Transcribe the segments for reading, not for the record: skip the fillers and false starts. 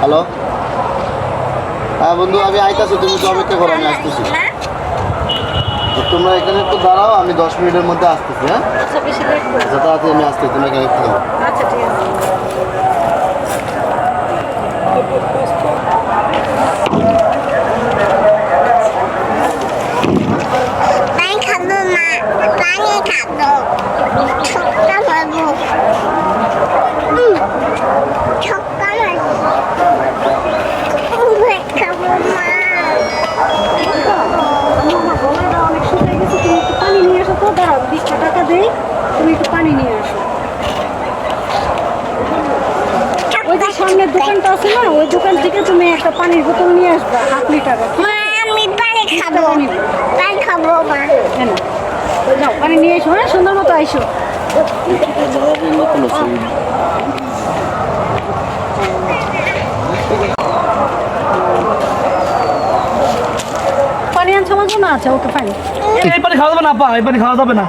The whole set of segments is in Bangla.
হ্যালো, হ্যাঁ বন্ধু, আমি আইতাছি, তুমি তো অপেক্ষা করো, আমি আসতেছি। তোমরা এখানে একটু দাঁড়াও, আমি 10 মিনিটের মধ্যে আসতেছি। হ্যাঁ, আচ্ছা, বেশি লেট করো। আচ্ছা, তাড়াতাড়ি আমি আসতেছি, তোমরা এখানে একটু দাঁড়াও। আচ্ছা, ঠিক আছে। পানি খাবো মা, পানি খাবো, ছক্কা মারবো, ছক্কা মারবো, খাবো মা। আমার গলাটা অনেক শুকিয়ে গেছে, তুমি একটু পানি নিয়ে আসো তো। দাঁড়াও, 20 টাকা দেই, তুমি একটু পানি নিয়ে আসো। ওই যে সামনের দোকানটা আছে না, ওই দোকান থেকে তুমি একটা পানির বোতল নিয়ে আসবে, 1/2 লিটার। মা আমি পানি খাবো, পানি খাবো মা। কেন? যাও, পানি নিয়ে এসো। হ্যাঁ, সুন্দর মতো আইসো। নতুন আছে। পানি আনছো আমার জন্য? আচ্ছা, ওকে, পানি। এই পানি খাওয়া যাবে না আপা, এই পানি খাওয়া যাবে না।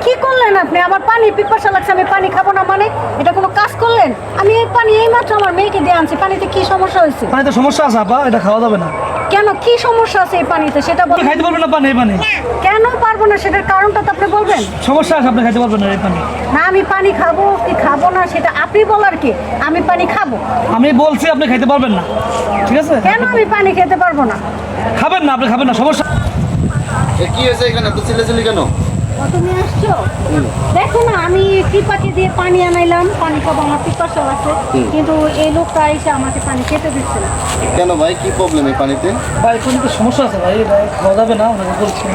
কি করলেন আপনি? আমার পানি পিপাসা লাগছে, আমি পানি খাবো না মানে? এটা কোনো কাজ করলেন? আমি এই পানি এইমাত্র আমার মেয়েকে দিয়ে আনছি। পানিতে কি সমস্যা হয়েছে? পানিতে সমস্যা আছে আপা, এটা খাওয়া যাবে না। কেন, কি সমস্যা আছে এই পানিতে সেটা আপনি বলুন। খাইতে পারবেন না পানি, এই পানি কেন পারবো না সেটার কারণটা তো আপনি বলবেন। সমস্যা আছে, আপনি খাইতে পারবেন না এই পানি। না, আমি পানি খাবো কি খাবো না সেটা আপনি বলার কি? আমি পানি খাবো। আমি বলছি আপনি খাইতে পারবেন না, ঠিক আছে? কেন আমি পানি খেতে পারবো না? খাবেন না, আপনি খাবেন না, সমস্যা। কি হয়েছে এখানে, তো চিল্লাচিল্লি কেন? ও, তুমি আসছো? দেখো না, আমি টিপাকে দিয়ে পানি আনাইলাম, পানি খাবো, আমার পিপাসা আছে, কিন্তু এই লোকটা এসে আমাকে পানি খেতে দিচ্ছে না। কেন ভাই, কি প্রবলেম এই পানিতে? ভাই পানিতে সমস্যা আছে ভাই, ভাই খাওয়া যাবে না, ওনাকে বলছি।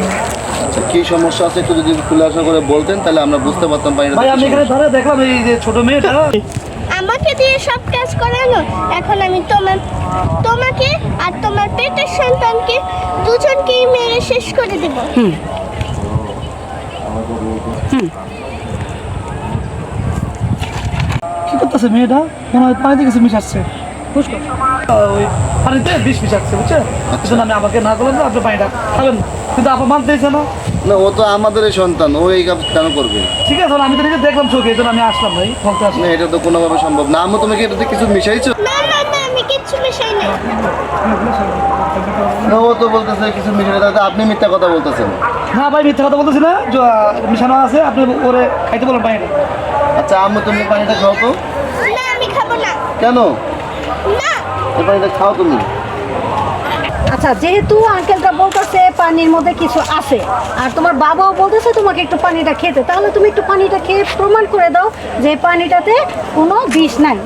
আচ্ছা, কি সমস্যা আছে একটু যদি খুলাসা করে বলতেন তাহলে আমরা বুঝতে পারতাম পানিটা। ভাই আমি এখানে ধরে দেখলাম এই যে ছোট মেয়েটা। আমাকে দিয়ে সব কাজ করানো, এখন আমি তোমাকে আর তোমার পেটের সন্তানকে দুজনকেই মেরে শেষ করে দেব। কি করতেছে মেয়েটা? মনে হয় পানিতে কিছু মিশাচ্ছে, ওই পানিতে বিষ মিশাচ্ছে, বুঝছেন? সেজন্য আমি আমাকে না করলাম যে আপনি পানিটা খাবেন, কিন্তু আপা মানতেছে না। না, ও তো আমাদেরই সন্তান, ও এই কাজ কেন করবে? ঠিক আছে, আমি তো নিজে দেখলাম চোখে, এই জন্য আমি আসলাম ভাই, বলতে আসলাম। না, এটা তো কোনোভাবে সম্ভব না। আমি তুমি কি এটাতে কিছু মিশাইছো? না না না, আমি কিচ্ছু মিশাই না। না, ও তো বলতেছে কিছু মিশাই, তাহলে তো আপনি মিথ্যা কথা বলতেছেন। না ভাই, মিথ্যা কথা বলতেছি না, মিশানো আছে, আপনি ওরে খাইতে বলেন পানিটা। আচ্ছা আম্মু, তুমি পানিটা খাও তো। না, আমি খাবো না। কেন? না, এই পানিটা খাও তুমি। আচ্ছা, যেহেতু আঙ্কেলটা বলতেছে পানির মধ্যে কিছু আছে, আর তোমার বাবাও বলতেছে তোমাকে একটু পানিটা খেতে, তাহলে তুমি একটু পানিটা খেয়ে প্রমাণ করে দাও যে পানিটাতে কোনো বিষ নাই।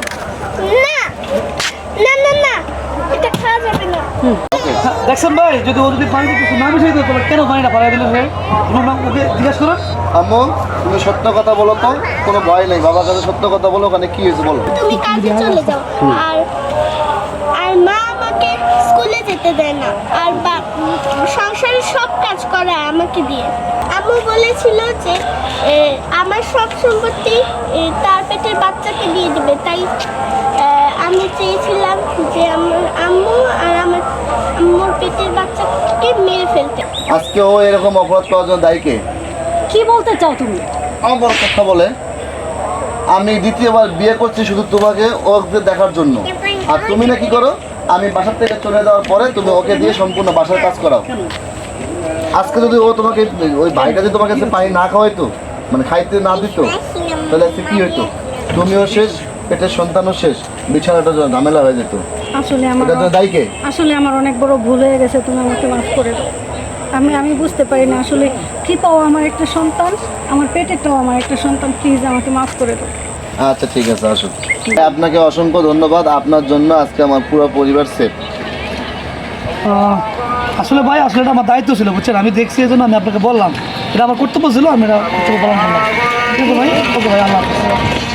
না না না না, এটা খাওয়া যাবে না। দেখছেন ভাই, যদি ও যদি পানিতে কিছু না মিশাই দিত তাহলে কেন পানিটা ফেলাই দিলেন ভাই? ওকে জিজ্ঞেস করেন। আম্মু, তুমি সত্য কথা বলো তো, কোনো ভয় নেই, বাবার কাছে সত্য কথা বলো, ওখানে কি হয়েছে বলো। তুমি কাজে চলে যাও, আর আর মা আমাকে স্কুলে যেতে দেয় না, আর সংসারের সব কাজ করায় আমাকে দিয়ে। আম্মু বলেছিল যে আমার সব সম্পত্তি তার পেটের বাচ্চাকে দিয়ে দিবে, তাই আমি চেয়েছিলাম যে আমার আম্মু আর আমার আম্মুর পেটের বাচ্চাকে মেরে ফেলতে। আজকে ও এরকম অপরাধ করার জন্য দায়ী কে? কি বলতে চাও তুমি? আমার বড় কথা বলে, আমি দ্বিতীয়বার বিয়ে করছি শুধু তোমাকে ওকে দেখার জন্য, আর তুমি না কি করো, আমি বাসার থেকে চলে যাওয়ার পরে তুমি ওকে দিয়ে সম্পূর্ণ বাসার কাজ করাও। আজকে যদি ও তোমাকে, ওই ভাইটা যদি তোমাকে পানি না খাওয়াইতো, মানে খাইতে না দিত, তাহলে আজকে কি হইতো? তুমিও শেষ, পেটের সন্তানও শেষ, বিছানাটা ঝামেলা হয়ে যেত। আসলে আমার অনেক বড় ভুল হয়ে গেছে, তুমি আমাকে মাফ করে দাও। আমি বুঝতে পারি না, আসলে কৃপাও আমার একটা সন্তান, আমার পেটেরটাও আমার একটা সন্তান, প্লিজ আমাকে মাফ করে দাও। আচ্ছা ঠিক আছে, আসুন। আপনাকে অসংখ্য ধন্যবাদ, আপনার জন্য আজকে আমার পুরো পরিবার সেফ। আসলে ভাই, আসলে এটা আমার দায়িত্ব ছিল, বুঝছেন? আমি দেখছি এই জন্য আমি আপনাকে বললাম, এটা আমার কর্তব্য ছিল, আমি এটা বললাম। ঠিক আছে ভাই, ওকে ভাই, আল্লাহ হাফেজ।